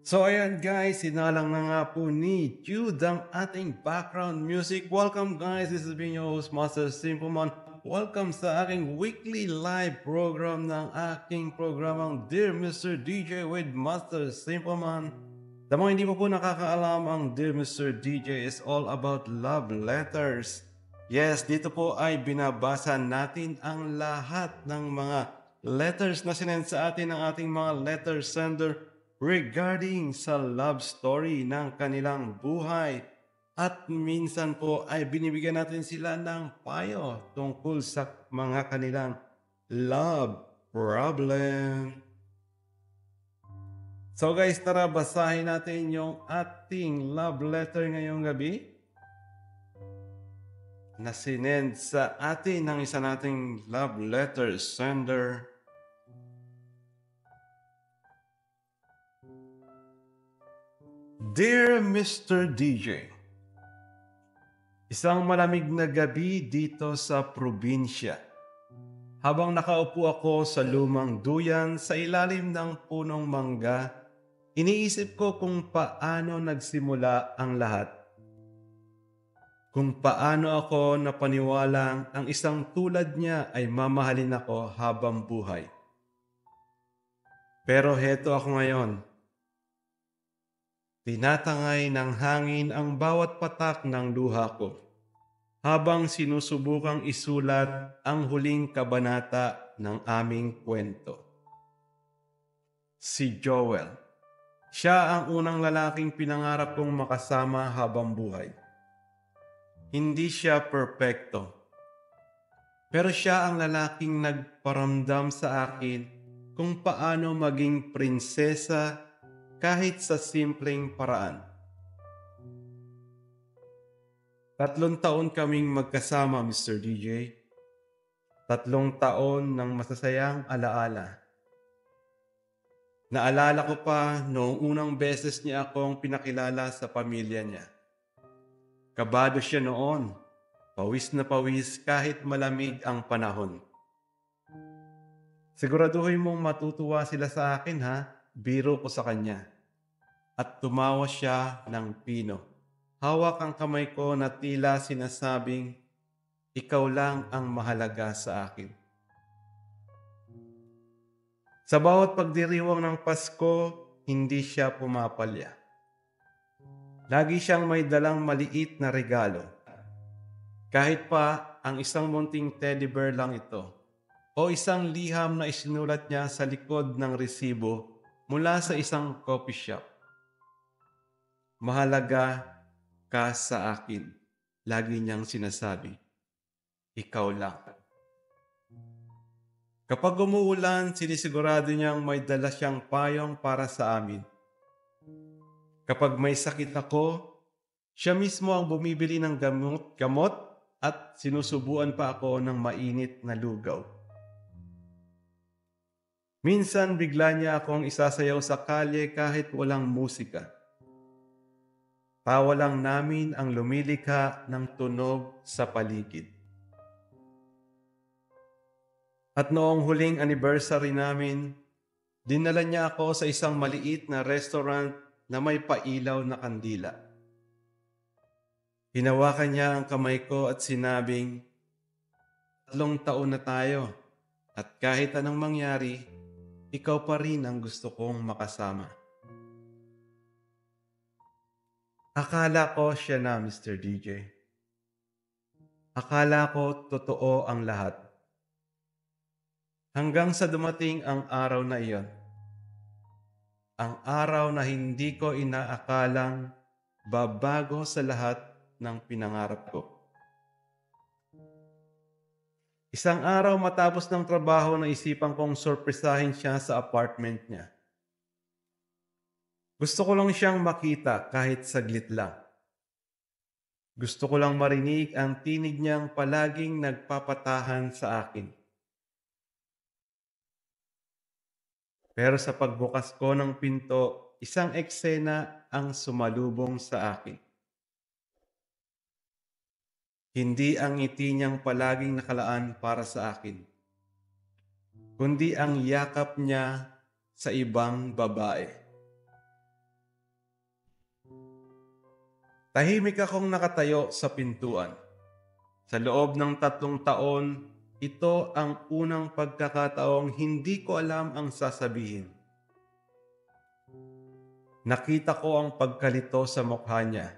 So ayan guys, sinalang na nga po ni Jude ang ating background music. Welcome guys, this is being your host Master Simpleman. Welcome sa aking weekly live program ng aking programang Dear Mr. DJ with Master Simpleman. Sa mga hindi po nakakaalam, ang Dear Mr. DJ is all about love letters. Yes, dito po ay binabasa natin ang lahat ng mga letters na sinend sa atin ng ating mga letter sender regarding sa love story ng kanilang buhay. At minsan po ay binibigyan natin sila ng payo tungkol sa mga kanilang love problem. So guys, tara basahin natin yung ating love letter ngayong gabi na sinend sa atin ng isa nating love letter sender. Dear Mr. DJ, isang malamig na gabi dito sa probinsya. Habang nakaupo ako sa lumang duyan sa ilalim ng punong mangga, iniisip ko kung paano nagsimula ang lahat. Kung paano ako napaniwalang ang isang tulad niya ay mamahalin ako habang buhay. Pero heto ako ngayon. Tinatangay ng hangin ang bawat patak ng luha ko habang sinusubukang isulat ang huling kabanata ng aming kwento. Si Joel. Siya ang unang lalaking pinangarap kong makasama habang buhay. Hindi siya perpekto. Pero siya ang lalaking nagparamdam sa akin kung paano maging prinsesa kahit sa simpleng paraan. 3 taon kaming magkasama, Mr. DJ. 3 taon ng masasayang alaala. Naalala ko pa noong unang beses niya akong pinakilala sa pamilya niya. Kabado siya noon, pawis na pawis kahit malamig ang panahon. Siguraduhin mong matutuwa sila sa akin ha, biro ko sa kanya. At tumawa siya ng pino. Hawak ang kamay ko na tila sinasabing, ikaw lang ang mahalaga sa akin. Sa bawat pagdiriwang ng Pasko, hindi siya pumapalya. Lagi siyang may dalang maliit na regalo. Kahit pa ang isang munting teddy bear lang ito o isang liham na isinulat niya sa likod ng resibo mula sa isang coffee shop. Mahalaga ka sa akin, lagi niyang sinasabi. Ikaw lang. Kapag umuulan, sinisigurado niyang may dala siyang payong para sa amin. Kapag may sakit ako, siya mismo ang bumibili ng gamot at sinusubuan pa ako ng mainit na lugaw. Minsan bigla niya akong isasayaw sa kalye kahit walang musika. Tawa lang namin ang lumilikha ng tunog sa paligid. At noong huling anniversary namin, dinala niya ako sa isang maliit na restaurant na may pailaw na kandila. Hinawakan niya ang kamay ko at sinabing, 3 taon na tayo at kahit anong mangyari, ikaw pa rin ang gusto kong makasama. Akala ko siya na, Mr. DJ. Akala ko totoo ang lahat. Hanggang sa dumating ang araw na iyon. Ang araw na hindi ko inaakalang babago sa lahat ng pinangarap ko. Isang araw matapos ng trabaho, naisipan kong sorpresahin siya sa apartment niya. Gusto ko lang siyang makita kahit saglit lang. Gusto ko lang marinig ang tinig niyang palaging nagpapatahan sa akin. Pero sa pagbukas ko ng pinto, isang eksena ang sumalubong sa akin. Hindi ang ngiti niyang palaging nakalaan para sa akin, kundi ang yakap niya sa ibang babae. Tahimik akong nakatayo sa pintuan. Sa loob ng 3 taon, ito ang unang pagkakataong hindi ko alam ang sasabihin. Nakita ko ang pagkalito sa mukha niya.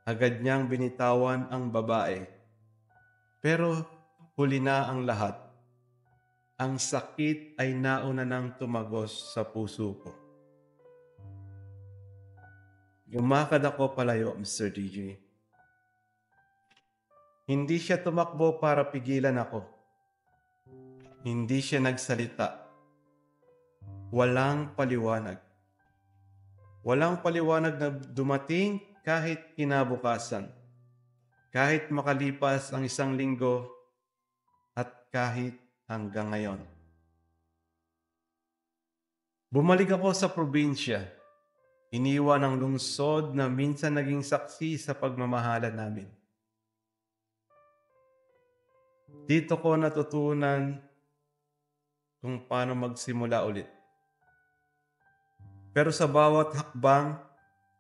Agad niyang binitawan ang babae. Pero huli na ang lahat. Ang sakit ay nauna nang tumagos sa puso ko. Lumakad ako palayo, Mr. DJ. Hindi siya tumakbo para pigilan ako. Hindi siya nagsalita. Walang paliwanag. Walang paliwanag na dumating kahit kinabukasan. Kahit makalipas ang 1 linggo at kahit hanggang ngayon. Bumalik ako sa probinsya. Iniwan ang lungsod na minsan naging saksi sa pagmamahalan namin. Dito ko natutunan kung paano magsimula ulit. Pero sa bawat hakbang,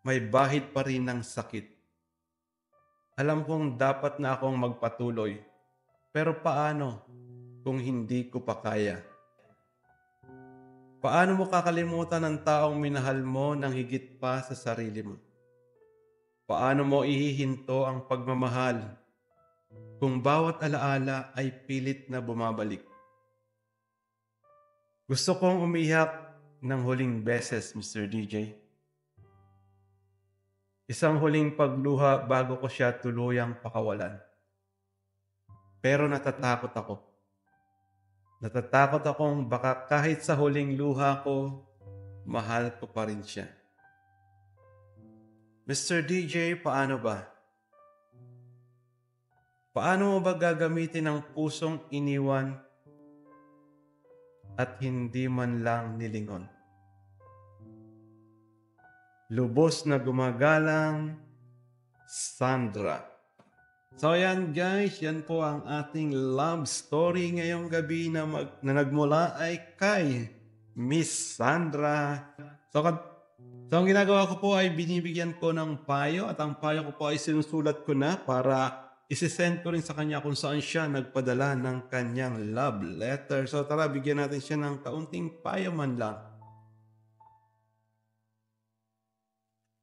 may bahid pa rin ng sakit. Alam kong dapat na akong magpatuloy. Pero paano kung hindi ko pa kaya? Paano mo kakalimutan ang taong minahal mo ng higit pa sa sarili mo? Paano mo ihihinto ang pagmamahal kung bawat alaala ay pilit na bumabalik? Gusto kong umiyak ng huling beses, Mr. DJ. Isang huling pagluha bago ko siya tuluyang pakawalan. Pero natatakot ako. Natatakot akong baka kahit sa huling luha ko, mahal ko pa rin siya. Mr. DJ, paano ba? Paano mo ba gagamitin ang pusong iniwan at hindi man lang nilingon? Lubos na gumagalang, Sandra. So yan guys, yan po ang ating love story ngayong gabi na nagmula ay kay Miss Sandra. So ang ginagawa ko po ay binibigyan ko ng payo at ang payo ko po ay sinusulat ko na para isisend ko rin sa kanya kung saan siya nagpadala ng kanyang love letter. So tara, bigyan natin siya ng kaunting payo man lang.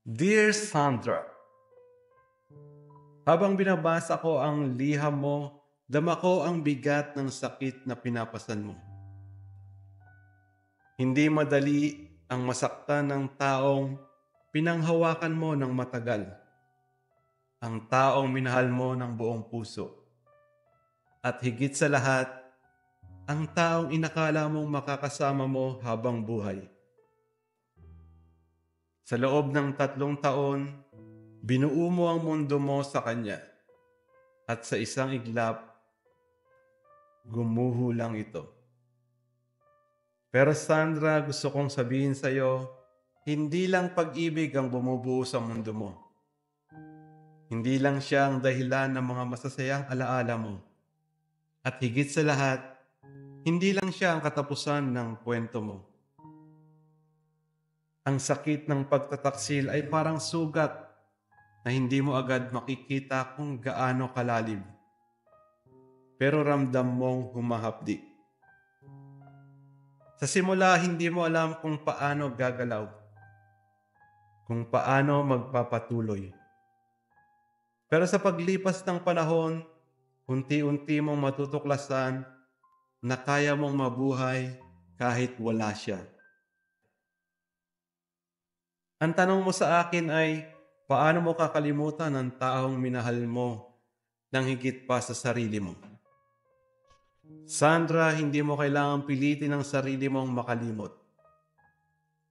Dear Sandra, habang binabasa ko ang liham mo, dama ko ang bigat ng sakit na pinapasan mo. Hindi madali ang masaktan ng taong pinanghawakan mo ng matagal. Ang taong minahal mo ng buong puso. At higit sa lahat, ang taong inakala mong makakasama mo habang buhay. Sa loob ng 3 taon, binuo mo ang mundo mo sa kanya at sa isang iglap, gumuho lang ito. Pero Sandra, gusto kong sabihin sa iyo, hindi lang pag-ibig ang bumubuo sa mundo mo. Hindi lang siya ang dahilan ng mga masasayang alaala mo. At higit sa lahat, hindi lang siya ang katapusan ng kwento mo. Ang sakit ng pagtataksil ay parang sugat na hindi mo agad makikita kung gaano kalalim. Pero ramdam mong humahapdi. Sa simula, hindi mo alam kung paano gagalaw, kung paano magpapatuloy. Pero sa paglipas ng panahon, unti-unti mong matutuklasan na kaya mong mabuhay kahit wala siya. Ang tanong mo sa akin ay, paano mo kakalimutan ang taong minahal mo ng higit pa sa sarili mo? Sandra, hindi mo kailangang pilitin ang sarili mong makalimot.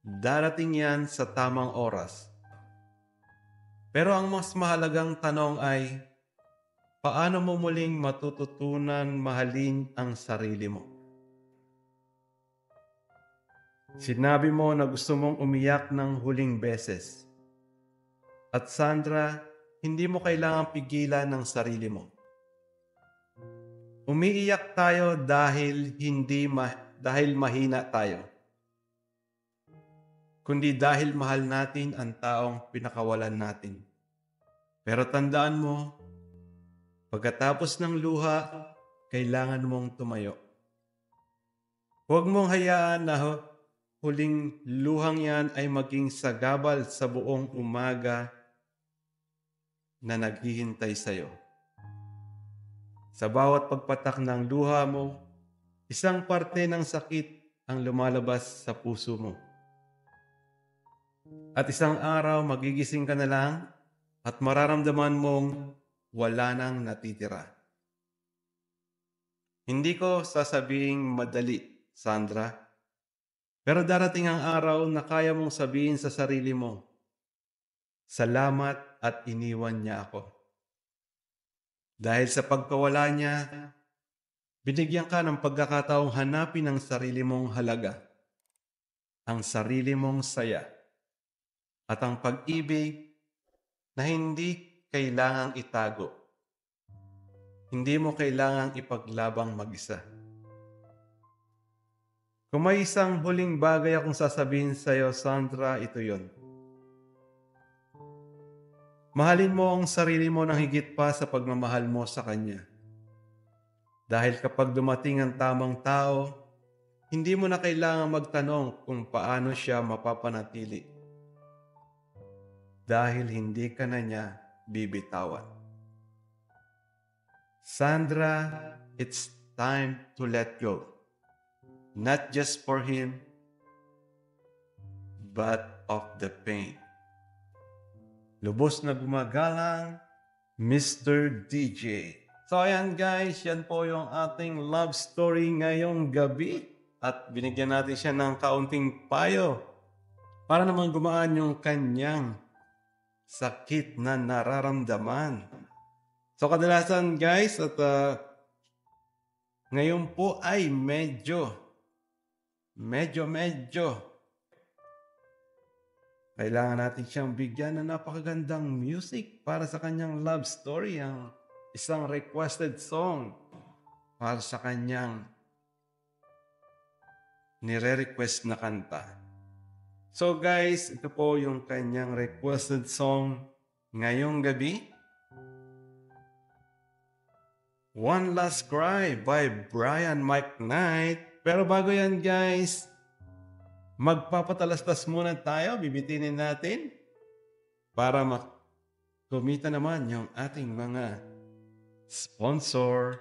Darating yan sa tamang oras. Pero ang mas mahalagang tanong ay, paano mo muling matututunan mahalin ang sarili mo? Sinabi mo na gusto mong umiyak ng huling beses. At Sandra, hindi mo kailangang pigilan ng sarili mo. Umiiyak tayo dahil dahil mahina tayo, kundi dahil mahal natin ang taong pinakawalan natin. Pero tandaan mo, pagkatapos ng luha, kailangan mong tumayo. Huwag mong hayaan na huling luhang yan ay maging sagabal sa buong umaga na naghihintay sa'yo. Sa bawat pagpatak ng luha mo, isang parte ng sakit ang lumalabas sa puso mo. At isang araw magigising ka na lang at mararamdaman mong wala nang natitira. Hindi ko sasabing madali, Sandra, pero darating ang araw na kaya mong sabihin sa sarili mo, salamat at iniwan niya ako. Dahil sa pagkawala niya, binigyan ka ng pagkakataong hanapin ang sarili mong halaga, ang sarili mong saya, at ang pag-ibig na hindi kailangang itago. Hindi mo kailangang ipaglabang mag-isa. Kung may isang huling bagay akong sasabihin sa iyo, Sandra, ito yon. Mahalin mo ang sarili mo ng higit pa sa pagmamahal mo sa Kanya. Dahil kapag dumating ang tamang tao, hindi mo na kailangang magtanong kung paano siya mapapanatili. Dahil hindi ka na niya bibitawan. Sandra, it's time to let go. Not just for him, but of the pain. Lubos na gumagalang, Mr. DJ. So ayan guys, yan po yung ating love story ngayong gabi. At binigyan natin siya ng kaunting payo para naman gumaan yung kanyang sakit na nararamdaman. So kadalasan guys, at ngayon po ay medyo kailangan natin siyang bigyan ng napakagandang music para sa kanyang love story, ang isang requested song para sa kanyang nire-request na kanta. So guys, ito po yung kanyang requested song ngayong gabi. One Last Cry by Brian McKnight. Pero bago yan guys, magpapatalastas muna tayo, bibitinin natin para kumita naman yung ating mga sponsor.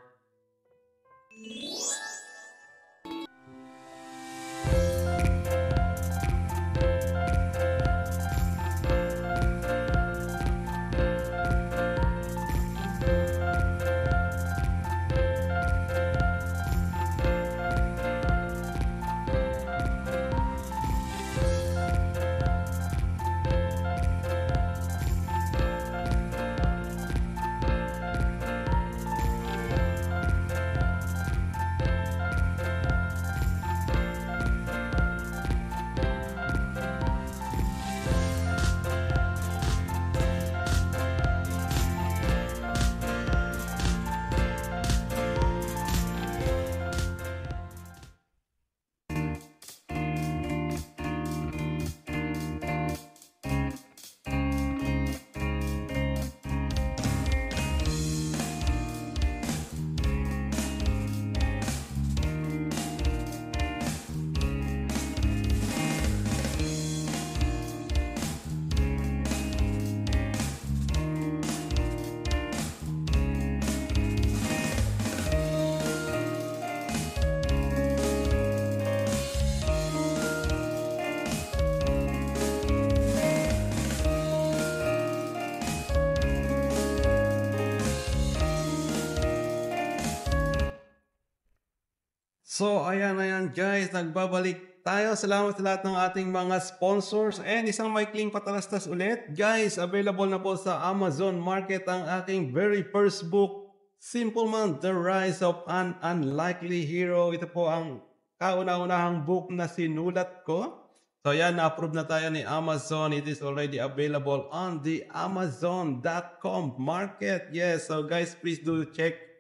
So, ayan guys, nagbabalik tayo. Salamat sa lahat ng ating mga sponsors. And isang maikling patalastas ulit. Guys, available na po sa Amazon Market ang aking very first book, Simple Man, The Rise of an Unlikely Hero. Ito po ang kauna-unahang book na sinulat ko. So, ayan, na-approve na tayo ni Amazon. It is already available on the Amazon.com market. Yes, so guys, please do check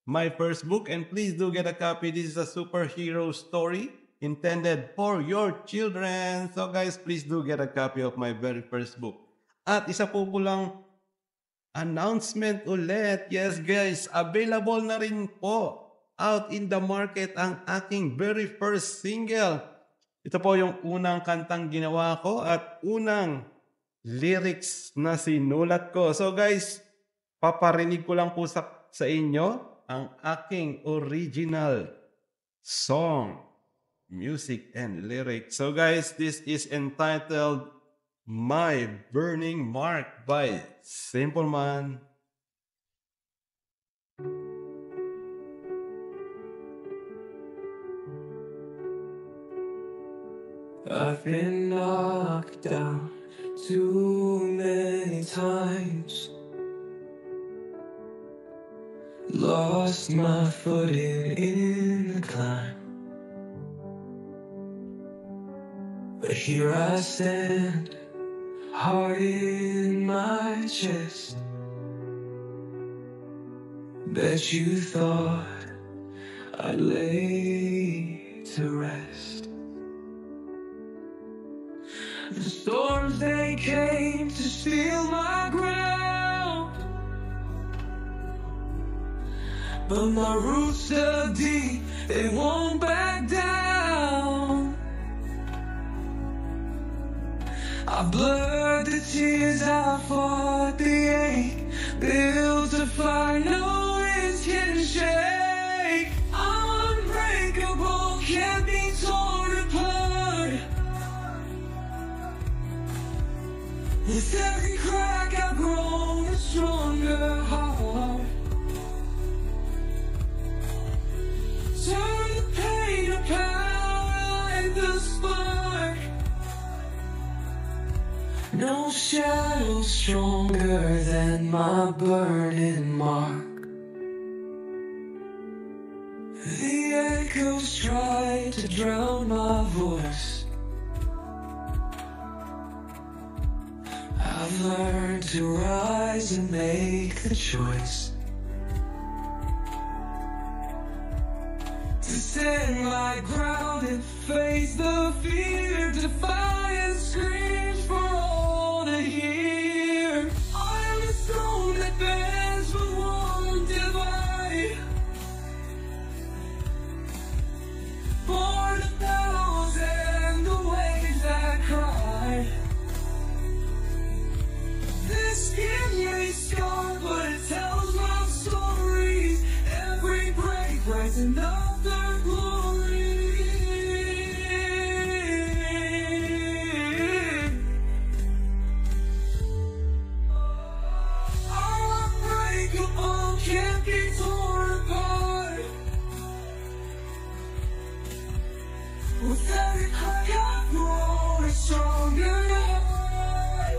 my first book, and please do get a copy. This is a superhero story intended for your children. So guys, please do get a copy of my very first book. At isa po ko lang announcement ulit. Yes guys, available na rin po out in the market ang aking very first single. Ito po yung unang kantang ginawa ko at unang lyrics na sinulat ko. So guys, paparinig ko lang po sa inyo ang aking original song, music and lyrics. So guys, this is entitled My Burning Mark by Simple Man. I've been knocked down too many times, lost my footing in the climb, but here I stand, heart in my chest. Bet you thought I'd lay to rest. The storms, they came to steal my ground, but my roots dug deep, they won't back down. I blurred the tears, I fought the ache, built a fire no winds can shake. I'm unbreakable, can't be torn apart. With every crack I've grown a stronger heart. Turn the pain to power, light the spark. No shadow stronger than my burning mark. The echoes try to drown my voice. I've learned to rise and make the choice to stand my ground and face the fear, defiance screams for all to hear. I am a stone that bends but won't divide, born of bellows and the waves that cry. This skin may scar, but it tells my stories. Every break writes another glory. I'm unbreakable, can't be torn apart. With every crack I've grown a stronger heart.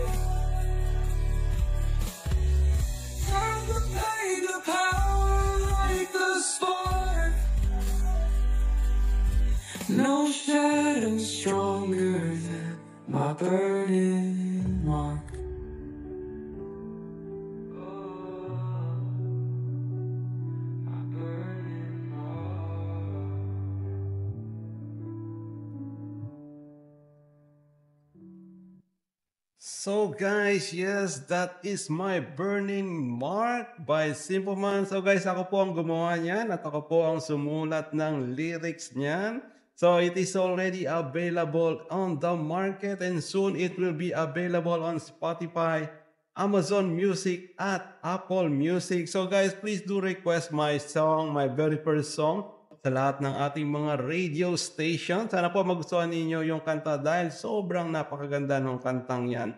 Turn the pain to power, light the spark. No shadow stronger than my burning mark. My burning mark. So guys, yes, that is My Burning Mark by Simple Man. So guys, ako po ang gumawa niyan at ako po ang sumulat ng lyrics niyan. So it is already available on the market and soon it will be available on Spotify, Amazon Music at Apple Music. So guys, please do request my song, my very first song sa lahat ng ating mga radio station. Sana po magustuhan ninyo yung kanta dahil sobrang napakaganda ng kantang yan.